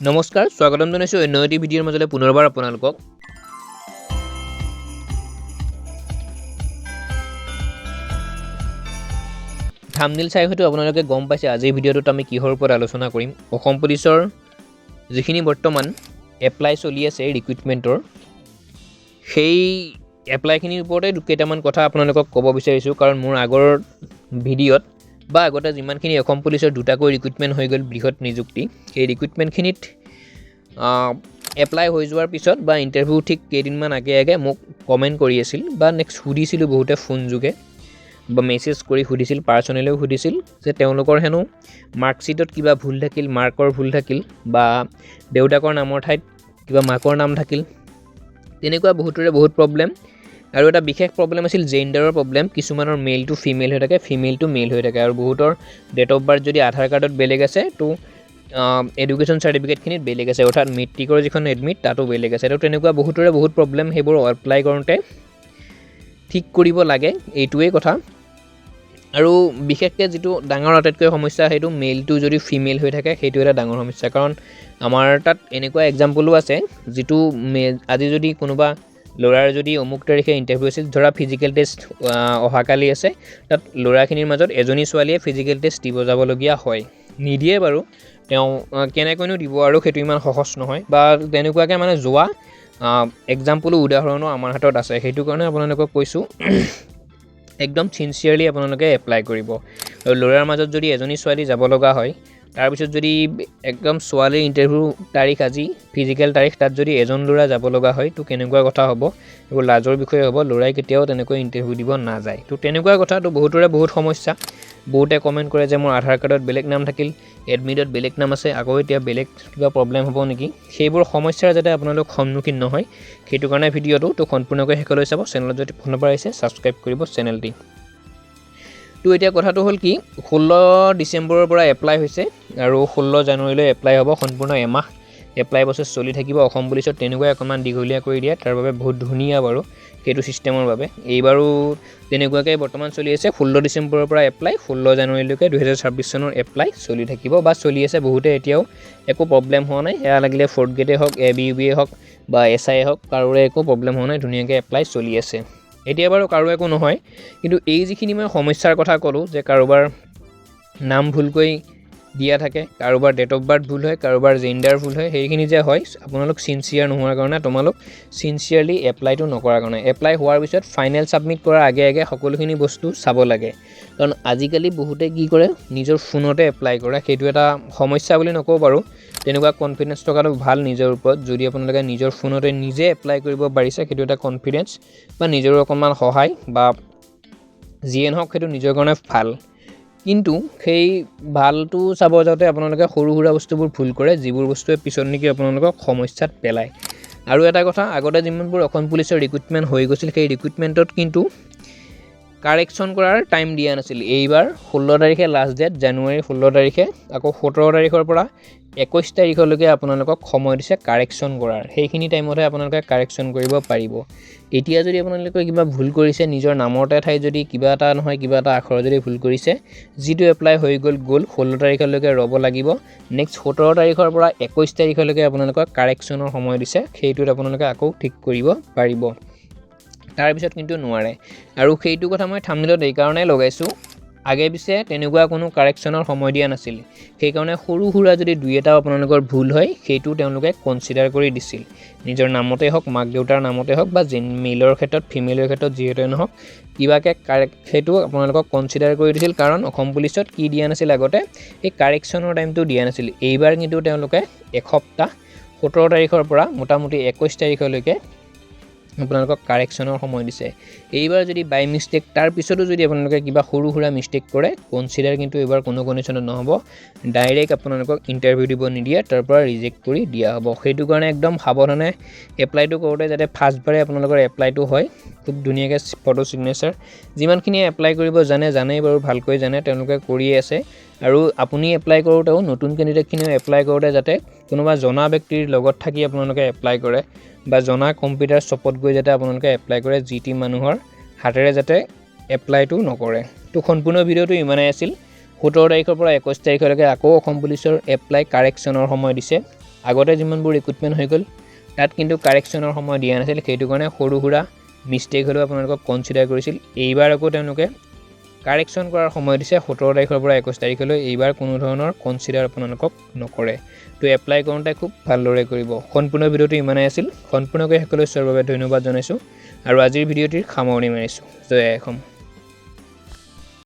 নমস্কাৰ স্বাগতম জনাইছো অন্য এটি ভিডিঅ'ৰ মাজলৈ পুনৰবাৰ আপোনালোকক থাম্বনেইল চাই হয়তো আপোনালোকে গম পাইছে আজিৰ ভিডিঅ'টোত আমি কিহৰ ওপৰত আলোচনা কৰিম অসম পুলিচৰ যিখিনি বৰ্তমান এপ্লাই চলি আছে ৰিক্ৰুটমেন্টৰ সেই এপ্লাইখিনিৰ ওপৰতে কেইটামান কথা আপোনালোকক ক'ব বিচাৰিছো কাৰণ মোৰ আগৰ ভিডিঅ'ত বা আগতে যিমানখিনি অসম পুলিচৰ দুটাকৈ ৰিক্ৰুটমেন্ট হৈ গ'ল বৃহৎ নিযুক্তি এই ৰিক্ৰুটমেন্টখিনিত এপ্লাই হৈ যোৱাৰ পিছত বা ইন্টাৰভিউ ঠিক কেইদিনমান আগে মোক কমেন্ট কৰি আছিল বা নেক্সট সুধিছিল বহুতে ফোন যোগে বা মেছেজ কৰি সুধিছিল পাৰ্সনেলিও সুধিছিল যে তেওঁলোকৰ হেনো মাৰ্কশিটত কিবা ভুল থাকিল মাৰ্কৰ ভুল থাকিল বা দেউতাকৰ নামৰ ঠাইত কিবা মাকৰ নাম থাকিল তেনেকুৱা বহুতৰে বহুত প্ৰবলেম আৰু এটা বিশেষ প্ৰবলেম আছিল জেন্ডাৰৰ প্ৰবলেম কিছুমানৰ মেল টু ফিমেল হৈ থাকে ফিমেল টু মেল হৈ থাকে আৰু বহুতৰ ডেট অফ বাৰ্থ যদি আধাৰ কাৰ্ডত বেলেগ আছে তো এডুকেশ্যন সাৰ্টিফিকেটখিনিত বেলেগ আছে অৰ্থাৎ মেট্ৰিকৰ যিখন এডমিট তাতো বেলেগ আছে তো তেনেকুৱা বহুতৰে বহুত প্ৰবলেম সেইবোৰ এপ্লাই কৰোঁতে ঠিক কৰিব লাগে এইটোৱেই কথা আৰু বিশেষকৈ যিটো ডাঙৰ আটাইতকৈ সমস্যা সেইটো মেলটো যদি ফিমেল হৈ থাকে সেইটো এটা ডাঙৰ সমস্যা কাৰণ আমাৰ তাত এনেকুৱা এক্সাম্পলো আছে যিটো আজি যদি কোনোবা ল'ৰাৰ যদি অমুক তাৰিখে ইণ্টাৰভিউ আছিল ধৰা ফিজিকেল টেষ্ট অহাকালি আছে তাত ল'ৰাখিনিৰ মাজত এজনী ছোৱালীয়ে ফিজিকেল টেষ্ট দিব যাবলগীয়া হয় নিদিয়ে বাৰু তেওঁ কেনেকৈনো দিব আৰু সেইটো ইমান সহজ নহয় বা তেনেকুৱাকৈ মানে যোৱা এক্সাম্পলো উদাহৰণো আমাৰ হাতত আছে সেইটো কাৰণে আপোনালোকক কৈছোঁ একদম সিনচিয়াৰলি আপোনালোকে এপ্লাই কৰিব আৰু ল'ৰাৰ মাজত যদি এজনী ছোৱালী যাব লগা হয় তাৰপিছত যদি একদম ছোৱালীৰ ইণ্টাৰভিউ তাৰিখ আজি ফিজিকেল তাৰিখ তাত যদি এজন ল'ৰা যাব লগা হয় তো কেনেকুৱা কথা হ'ব এইবোৰ লাজৰ বিষয় হ'ব ল'ৰাই কেতিয়াও তেনেকৈ ইণ্টাৰভিউ দিব নাযায় তো তেনেকুৱা কথাটো বহুতৰে বহুত সমস্যা বহুতে কমেণ্ট কৰে যে মোৰ আধাৰ কাৰ্ডত বেলেগ নাম থাকিল এডমিটত বেলেগ নাম আছে আকৌ এতিয়া বেলেগ কিবা প্ৰবলেম হ'ব নেকি সেইবোৰ সমস্যাৰ যাতে আপোনালোক সন্মুখীন নহয় সেইটো কাৰণে ভিডিঅ'টো তো সম্পূৰ্ণকৈ শেষলৈ চাব চেনেলত যদি প্ৰথমবাৰ আহিছে ছাবস্ক্ৰাইব কৰিব চেনেলটি তো এতিয়া কথাটো হ'ল কি 16 ডিচেম্বৰৰ পৰা এপ্লাই হৈছে আৰু 16 জানুৱাৰীলৈ এপ্লাই হ'ব সম্পূৰ্ণ এমাহ এপ্লাই প্ৰচেছ চলি থাকিব অসম পুলিচত তেনেকুৱাই অকণমান দীঘলীয়া কৰি দিয়ে তাৰ বাবে বহুত ধুনীয়া বাৰু সেইটো ছিষ্টেমৰ বাবে এইবাৰো তেনেকুৱাকৈ বৰ্তমান চলি আছে 16 ডিচেম্বৰৰ পৰা এপ্লাই 16 জানুৱাৰীলৈকে 2026 চনৰ এপ্লাই চলি থাকিব বা চলি আছে বহুতে এতিয়াও একো প্ৰবলেম হোৱা নাই এয়া লাগিলে ফ'ৰ্থ গ্ৰেডে হওক ABUBয়ে হওক বা SI হওক কাৰোৰে একো প্ৰবলেম হোৱা নাই ধুনীয়াকৈ এপ্লাই চলি আছে এতিয়া বাৰু কাৰো একো নহয় কিন্তু এই যিখিনি মই সমস্যাৰ কথা ক'লোঁ যে কাৰোবাৰ নাম ভুলকৈ দিয়া থাকে কাৰোবাৰ ডেট অফ বাৰ্থ ভুল হয় কাৰোবাৰ জেন্ডাৰ ভুল হয় সেইখিনি যে হয় আপোনালোক সিনচিয়াৰ নোহোৱাৰ কাৰণে তোমালোক সিনচিয়াৰলি এপ্লাইটো নকৰাৰ কাৰণে এপ্লাই হোৱাৰ পিছত ফাইনেল ছাবমিট কৰাৰ আগে সকলোখিনি বস্তু চাব লাগে কাৰণ আজিকালি বহুতে কি কৰে নিজৰ ফোনতে এপ্লাই কৰে সেইটো এটা সমস্যা বুলি নকওঁ বাৰু তেনেকুৱা কনফিডেন্স থকাটো ভাল নিজৰ ওপৰত যদি আপোনালোকে নিজৰ ফোনতে নিজে এপ্লাই কৰিব পাৰিছে সেইটো এটা কনফিডেন্স বা নিজৰ অকণমান সহায় বা যিয়ে নহওক সেইটো নিজৰ কাৰণে ভাল কিন্তু সেই ভালটো চাব যাওঁতে আপোনালোকে সৰু সুৰা বস্তুবোৰ ভুল কৰে যিবোৰ বস্তুৱে পিছত নেকি আপোনালোকক সমস্যাত পেলায় আৰু এটা কথা আগতে যিমানবোৰ অসম পুলিচৰ ৰিক্ৰুটমেণ্ট হৈ গৈছিল সেই ৰিক্ৰুটমেণ্টত কিন্তু কাৰেকশ্যন কৰাৰ টাইম দিয়া নাছিল এইবাৰ 16 তাৰিখে লাষ্ট ডেট জানুৱাৰী 16 তাৰিখে আকৌ 17 তাৰিখৰ পৰা 21 তাৰিখলৈকে আপোনালোকক সময় দিছে কাৰেকশ্যন কৰাৰ সেইখিনি টাইমতে আপোনালোকে কাৰেকশ্যন কৰিব পাৰিব এতিয়া যদি আপোনালোকে কিবা ভুল কৰিছে নিজৰ নামৰতে ঠাই যদি কিবা এটা নহয় কিবা এটা আখৰ যদি ভুল কৰিছে যিটো এপ্লাই হৈ গ'ল 16 তাৰিখলৈকে ৰ'ব লাগিব নেক্সট 17 তাৰিখৰ পৰা 21 তাৰিখলৈকে আপোনালোকক কাৰেকশ্যনৰ সময় দিছে সেইটোত আপোনালোকে আকৌ ঠিক কৰিব পাৰিব তাৰপিছত কিন্তু নোৱাৰে আৰু সেইটো কথা মই থাম্বনেইলত এই কাৰণে লগাইছোঁ আগে পিছে তেনেকুৱা কোনো কাৰেকশ্যনৰ সময় দিয়া নাছিল সেইকাৰণে সৰু সুৰা যদি দুই এটা আপোনালোকৰ ভুল হয় সেইটো তেওঁলোকে কনচিডাৰ কৰি দিছিল নিজৰ নামতে হওক মাক দেউতাৰ নামতে হওক বা মেলৰ ক্ষেত্ৰত ফিমেলৰ ক্ষেত্ৰত যিহেতুৱে নহওক কিবাকৈ সেইটো আপোনালোকক কনচিডাৰ কৰি দিছিল কাৰণ অসম পুলিচত কি দিয়া নাছিল আগতে এই কাৰেকশ্যনৰ টাইমটো দিয়া নাছিল এইবাৰ কিন্তু তেওঁলোকে এসপ্তাহ 17 তাৰিখৰ পৰা মোটামুটি 21 তাৰিখলৈকে আপোনালোকক কাৰেকশ্যনৰ সময় দিছে এইবাৰ যদি বাই মিষ্টেক তাৰ পিছতো যদি আপোনালোকে কিবা সৰু সুৰা মিষ্টেক কৰে কনচিডাৰ কিন্তু এইবাৰ কোনো কণ্ডিশ্যনত নহ'ব ডাইৰেক্ট আপোনালোকক ইণ্টাৰভিউ দিব নিদিয়ে তাৰ পৰা ৰিজেক্ট কৰি দিয়া হ'ব সেইটো কাৰণে একদম সাৱধানে এপ্লাইটো কৰোঁতে যাতে ফাৰ্ষ্টবাৰে আপোনালোকৰ এপ্লাইটো হয় খুব ধুনীয়াকৈ ফটো ছিগনেচাৰ যিমানখিনিয়ে এপ্লাই কৰিব জানেই বাৰু ভালকৈ জানে তেওঁলোকে কৰিয়ে আছে আৰু আপুনি এপ্লাই কৰোঁতেও নতুন কেণ্ডিডেটখিনিও এপ্লাই কৰোঁতে যাতে কোনোবা জনা ব্যক্তিৰ লগত থাকি আপোনালোকে এপ্লাই কৰে বা জনা কম্পিউটাৰ শ্বপত গৈ যাতে আপোনালোকে এপ্লাই কৰে যি টি মানুহৰ হাতেৰে যাতে এপ্লাইটো নকৰে তো সম্পূৰ্ণ ভিডিঅ'টো ইমানেই আছিল 17 তাৰিখৰ পৰা 21 তাৰিখলৈকে আকৌ অসম পুলিচৰ এপ্লাই কাৰেকশ্যনৰ সময় দিছে আগতে যিমানবোৰ ৰিক্ৰুটমেণ্ট হৈ গ'ল তাত কিন্তু কাৰেকশ্যনৰ সময় দিয়া নাছিল, সেইটো কাৰণে সৰু সুৰা মিষ্টেক হ'লেও আপোনালোকক কনচিডাৰ কৰিছিল। এইবাৰ আকৌ তেওঁলোকে কাৰেকশ্যন কৰাৰ সময় দিছে 17 তাৰিখৰ পৰা 21 তাৰিখলৈ। এইবাৰ কোনো ধৰণৰ কনচিডাৰ আপোনালোকক নকৰে। তো এপ্লাই কৰোঁতে খুব ভালদৰে কৰিব। সম্পূৰ্ণ ভিডিঅ'টো ইমানেই আছিল। সম্পূৰ্ণকৈ সকলোৱে চোৱাৰ বাবে ধন্যবাদ জনাইছোঁ আৰু আজিৰ ভিডিঅ'টিৰ সামৰণি মাৰিছোঁ। জয় অসম।